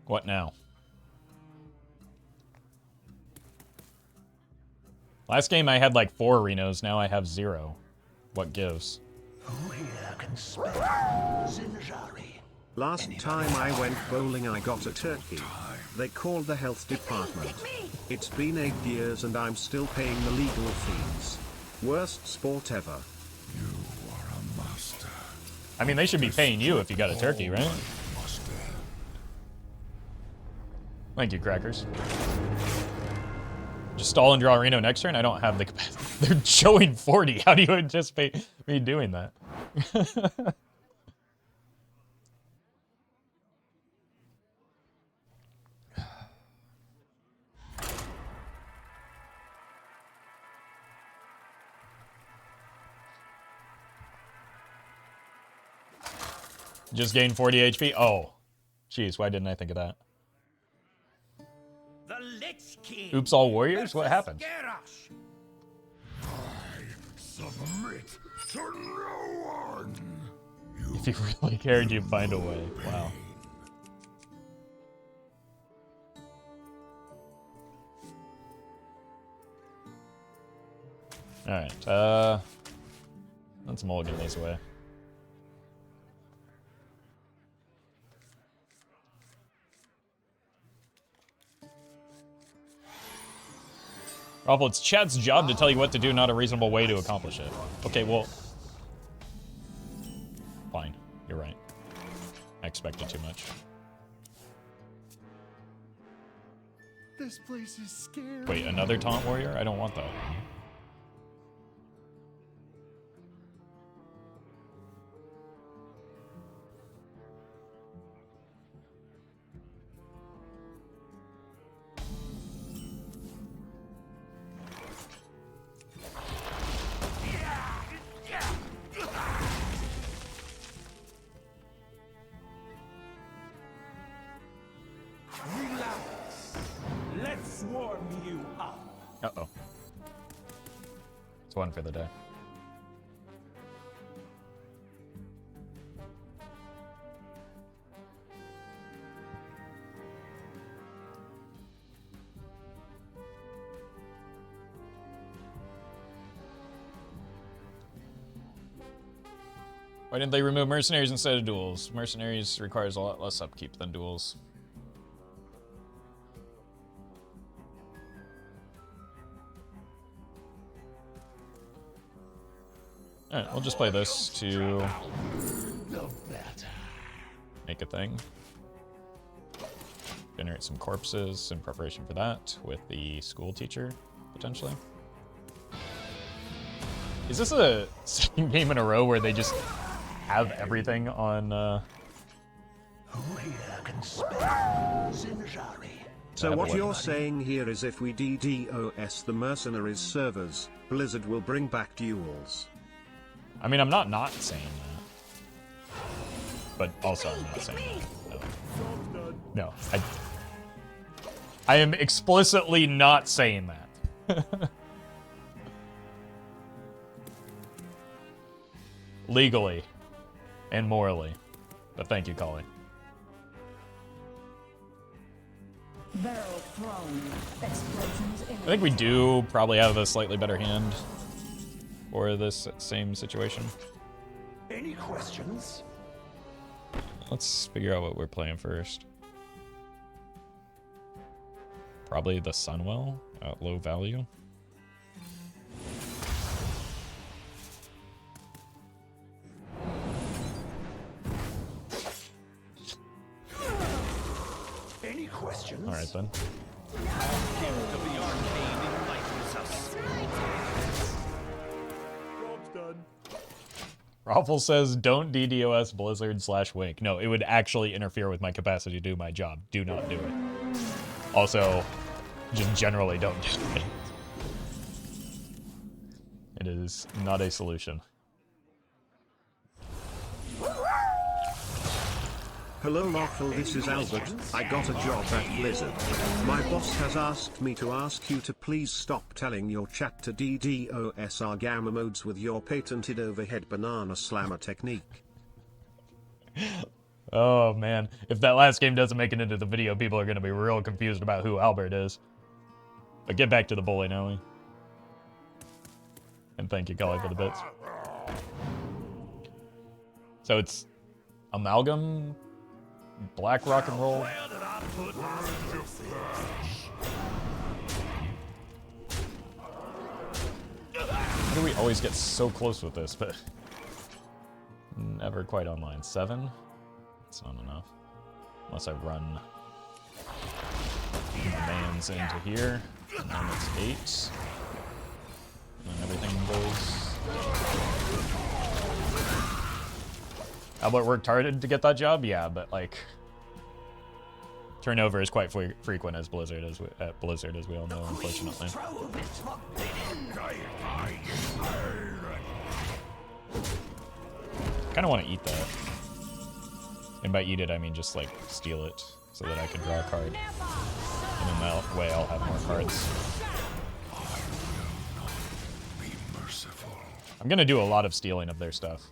What now? Last game I had like 4 Renos, now I have 0. What gives? Last time I went bowling I got a turkey. They called the health department. It's been 8 years and I'm still paying the legal fees. Worst sport ever. You are a master. I mean, they should be paying you if you got a turkey, right? Thank you, Crackers. Just stall and draw Reno next turn? I don't have the capacity. They're showing 40. How do you anticipate me doing that? Just gained 40 HP? Oh. Jeez, why didn't I think of that? The Lich King. Oops, all warriors? What happened? I submit to no one. If you really cared, you'd find a way. Wow. Alright, let's mulligan these away. Roffle, it's Chad's job to tell you what to do, not a reasonable way to accomplish it. Okay, well... Fine. You're right. I expected too much. This place is scary. Wait, another taunt warrior? I don't want that. It's one for the day. Why didn't they remove mercenaries instead of duels? Mercenaries requires a lot less upkeep than duels. Alright, we'll just play this to make a thing. Generate some corpses in preparation for that with the school teacher, potentially. Is this a second game in a row where they just have everything on, So what you're saying here is if we DDoS the mercenaries servers, Blizzard will bring back duels. I mean, I'm not saying that. But also I'm not saying that. No. I am explicitly not saying that. Legally and morally. But thank you, Colin. Barrel thrown. Explosions I think we do probably have a slightly better hand for this same situation. Any questions? Let's figure out what we're playing first. Probably the Sunwell at low value. Any questions? All right then. Gift of the arcane enlightens us. Job's done. Roffle says, don't DDoS Blizzard/Wink. No, it would actually interfere with my capacity to do my job. Do not do it. Also, just generally don't do it. It is not a solution. Hello Roffle, this is Albert. I got a job at Blizzard. My boss has asked me to ask you to please stop telling your chat to DDoS our gamma modes with your patented overhead banana slammer technique. Oh man, if that last game doesn't make it into the video, people are going to be real confused about who Albert is. But get back to the bully, now. And thank you, Collie, for the bits. So it's Amalgam, Black Rock and Roll. How do we always get so close with this, but never quite online? 7? That's not enough. Unless I run Mans into here. And then it's 8. And then everything goes. Albert worked hard to get that job? Yeah, but like turnover is quite frequent as Blizzard at Blizzard, as we all know, unfortunately. Kind of want to eat that. And by eat it, I mean just like steal it so that I can draw a card. And in that way, I'll have more cards. I'm gonna do a lot of stealing of their stuff.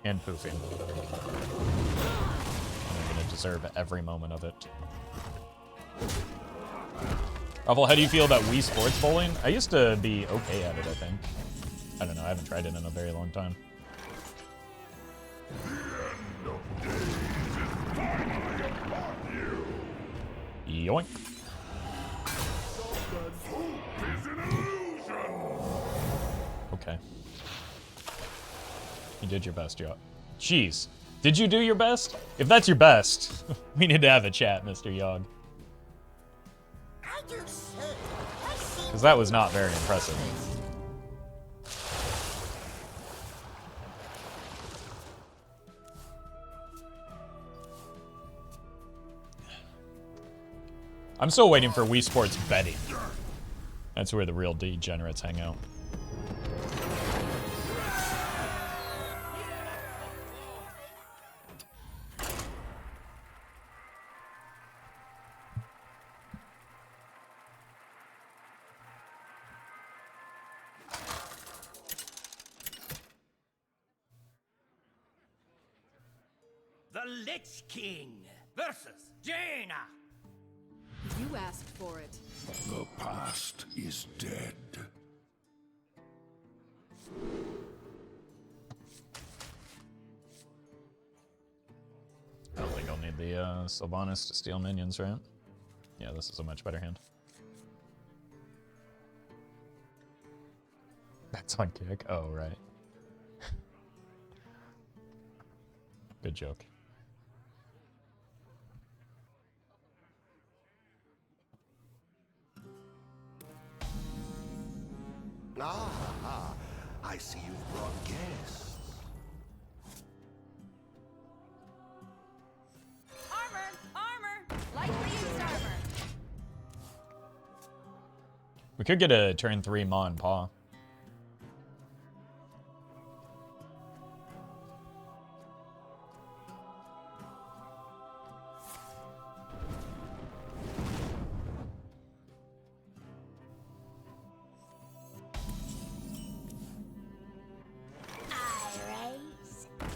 And poofing. I'm gonna deserve every moment of it. Ruffle, how do you feel about Wii Sports Bowling? I used to be okay at it, I think. I don't know, I haven't tried it in a very long time. Yoink. Okay. You did your best, Joe. Jeez. Did you do your best? If that's your best, we need to have a chat, Mr. Yogg. Because that was not very impressive. I'm still waiting for Wii Sports betting. That's where the real degenerates hang out. Lich King versus Jaina. You asked for it. The past is dead. I don't think I'll need the Sylvanas to steal minions, right? Yeah, this is a much better hand. That's on kick? Oh, right. Good joke. Ah, I see you've brought guests. Armor! Lightly used armor. We could get a turn 3 Maw and Paw.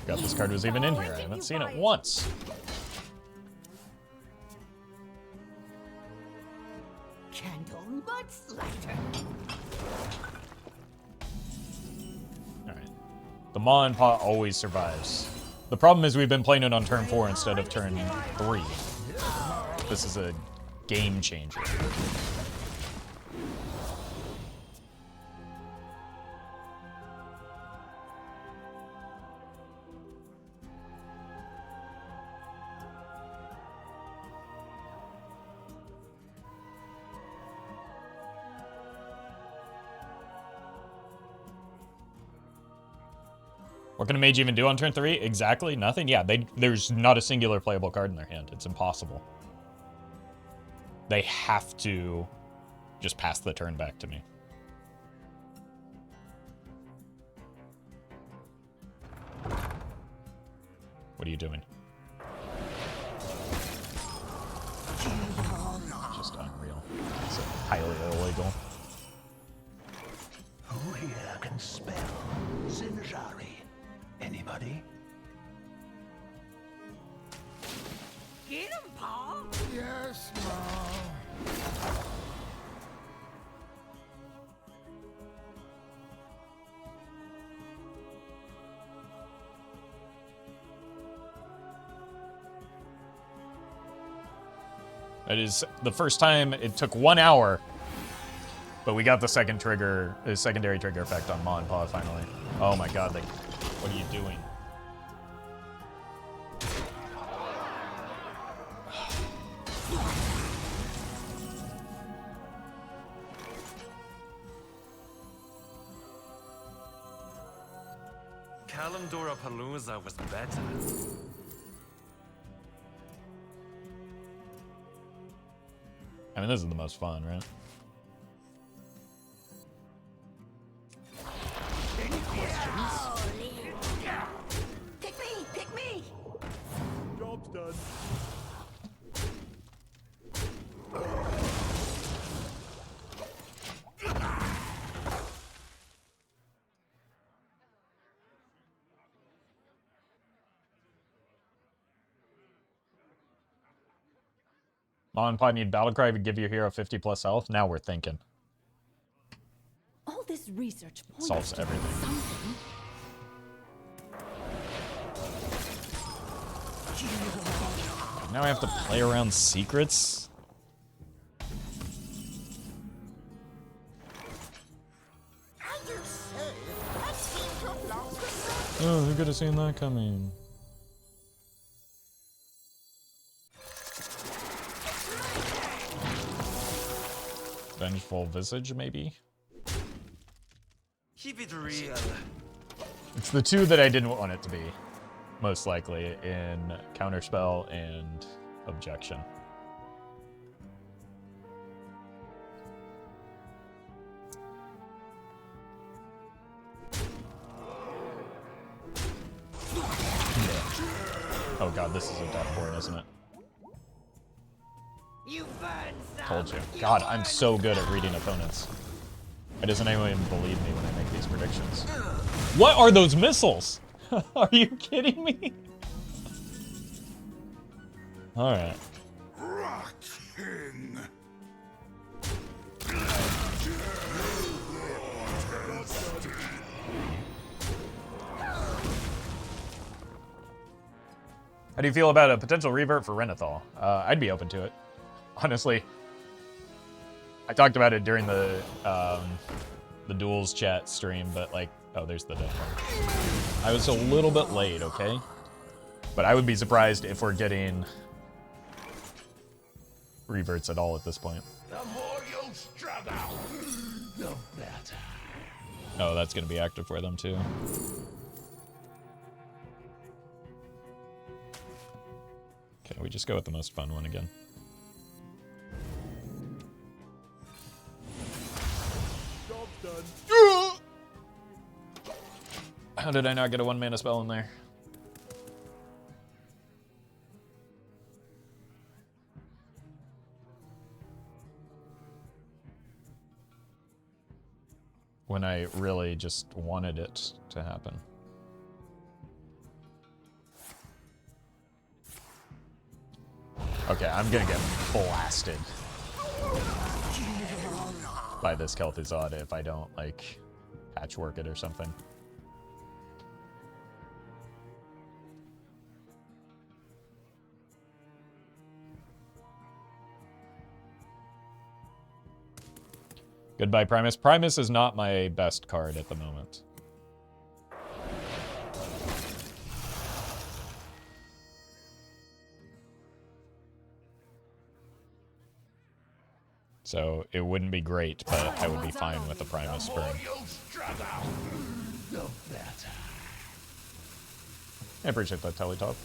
Forgot this card was even in here. I haven't seen it once. Candle Mudsliter. Alright. The Maw and Paw always survives. The problem is we've been playing it on turn 4 instead of turn 3. This is a game changer. What can a mage even do on turn 3? Exactly, nothing? Yeah, there's not a singular playable card in their hand. It's impossible. They have to just pass the turn back to me. What are you doing? Just unreal. It's highly illegal. Who here can spell Zinjari? Anybody? Get him, Paw. Yes, Mom. That is the first time. It took 1 hour, but we got the secondary trigger effect on Maw and Paw finally. Oh my god, what are you doing? Kalimdora Palooza was better. I mean, this is the most fun, right? Any questions? Pick me! Job's done. Maw and Paw need Battlecry to give your hero 50 plus health. Now we're thinking. All this research points Solves to everything. something. Now I have to play around secrets? Oh, who could have seen that coming? Vengeful Visage, maybe? Keep it real. It's the two that I didn't want it to be, most likely, in Counterspell and Objection. Oh god, this is a Deathborn, isn't it? You burn some. Told you. God, I'm so good at reading opponents. Why doesn't anyone even believe me when I make these predictions? What are those missiles? Are you kidding me? All right. Rockin'. How do you feel about a potential revert for Renathal? I'd be open to it. Honestly, I talked about it during the duels chat stream, but like, oh, there's the death one. I was a little bit late, okay? But I would be surprised if we're getting reverts at all at this point. The more you struggle, the better. Oh, that's going to be active for them too. Okay, we just go with the most fun one again. How did I not get a 1-mana spell in there? When I really just wanted it to happen. Okay, I'm gonna get blasted by this Kel'Thuzad if I don't, like, patchwork it or something. Goodbye, Primus. Primus is not my best card at the moment. So it wouldn't be great, but I would be fine with the Primus Burn. I appreciate that, Teletop.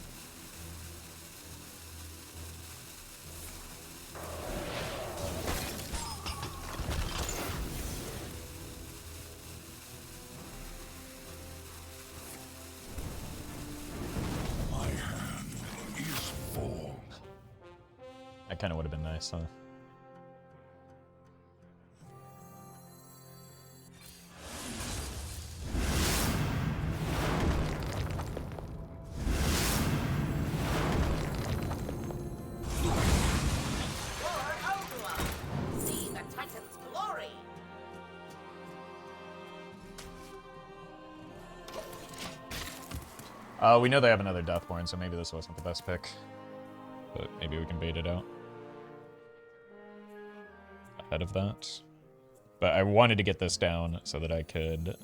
That kind of would have been nice, huh? See the Titan's glory. We know they have another Deathborn, so maybe this wasn't the best pick. But maybe we can bait it out ahead of that. But I wanted to get this down so that I could,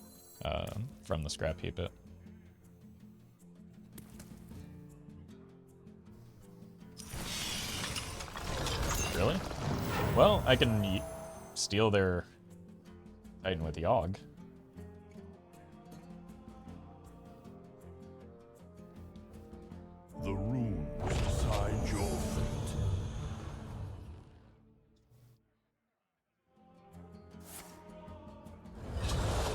from the scrap heap it. Really? Well, I can steal their Titan with Yogg. The runes beside your feet.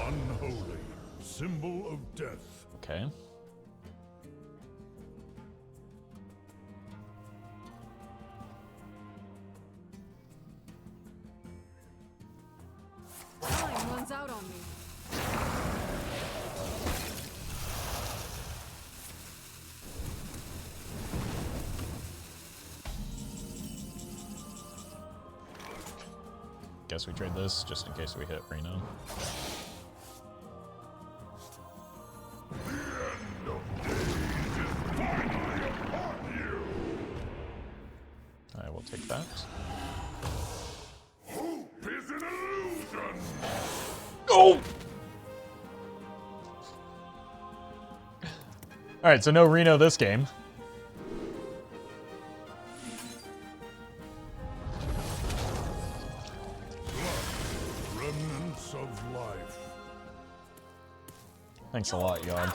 Unholy, symbol of death. Okay. Time runs out on me. Guess we trade this just in case we hit Reno. I will take that. Hope is an illusion. Oh! Alright, so no Reno this game. Remnants of life. Thanks a lot, Yogg.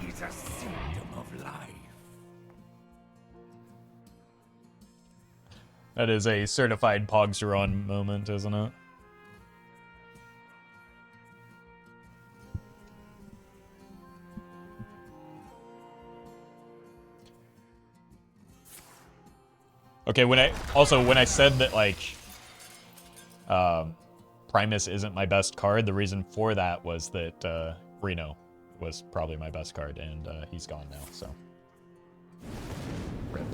It's a symptom of life. That is a certified Pogsaron moment, isn't it? Okay, when I said that, like, Primus isn't my best card, the reason for that was that Reno was probably my best card, and he's gone now, so Rip.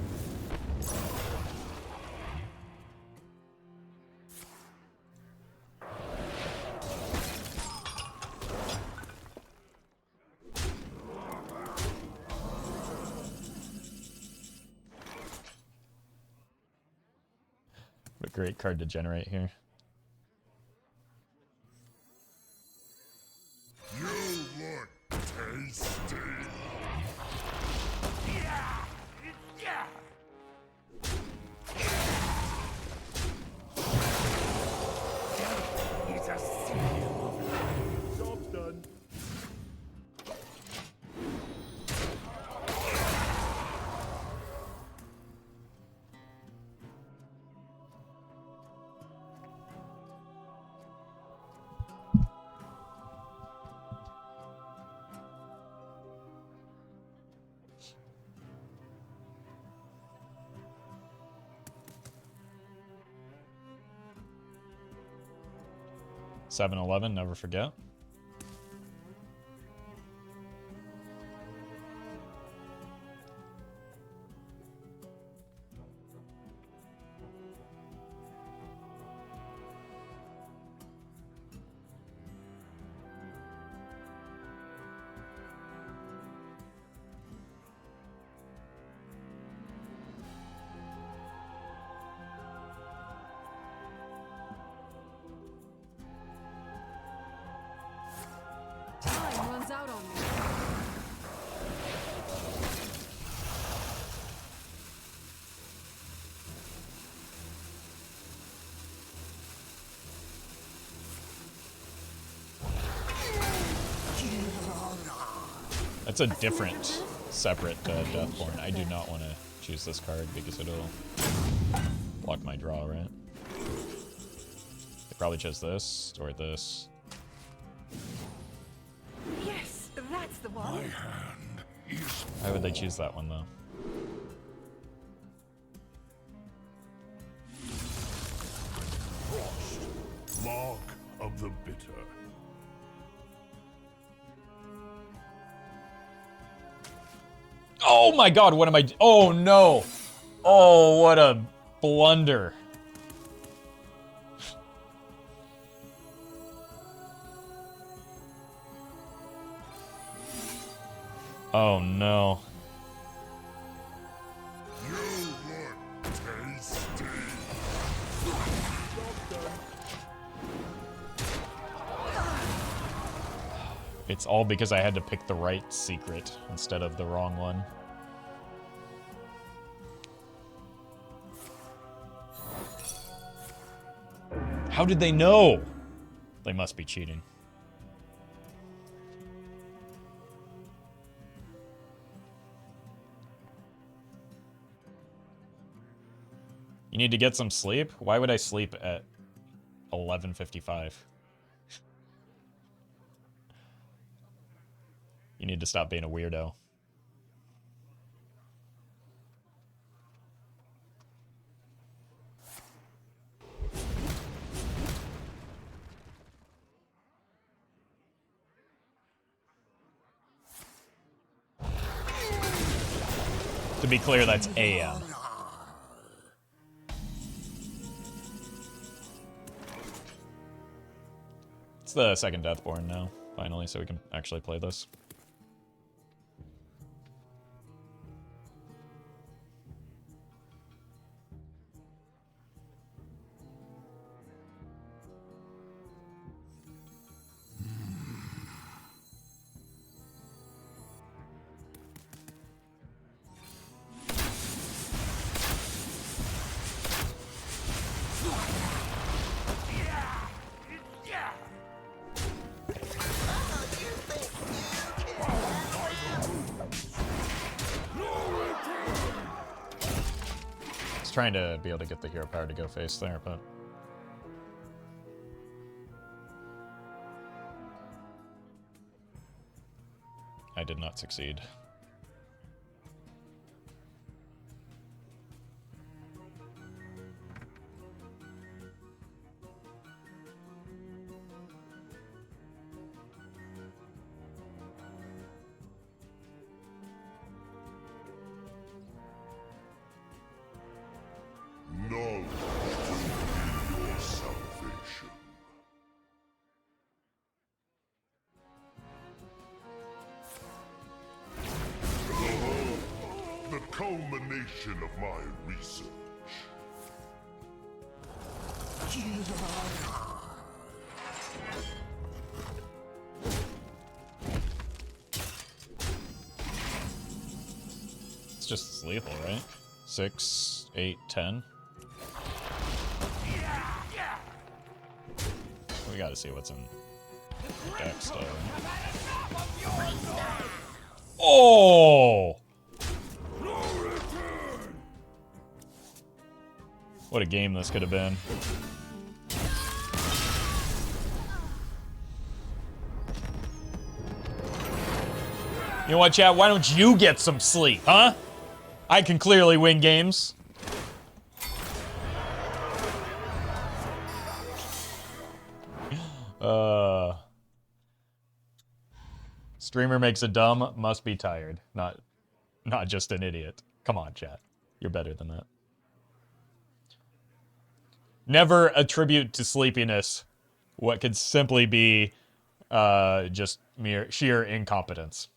What a great card to generate here. You look tasty. It's a symptom of life. Job's done. $7-11, never forget. Time runs out on me. That's a different, separate Deathborn. I do not want to choose this card because it'll block my draw, right? I probably chose this or this. Yes, that's the one. My hand is Why would they choose that one, though? frost. Mark of the bitter. Oh my god, what am I... Oh no! Oh, what a blunder. Oh no. You look tasty. It's all because I had to pick the right secret instead of the wrong one. How did they know? They must be cheating. You need to get some sleep? Why would I sleep at 11:55? You need to stop being a weirdo. To be clear, that's AM. It's the second Deathborn now, finally, so we can actually play this. Trying to be able to get the hero power to go face there, but I did not succeed. culmination of my research. It's just lethal, right? 6, 8, 10. We gotta see what's in the deck still. Oh! What a game this could have been. You know what, chat? Why don't you get some sleep, huh? I can clearly win games. Streamer makes a dumb, must be tired. Not just an idiot. Come on, chat. You're better than that. Never attribute to sleepiness what could simply be just sheer incompetence.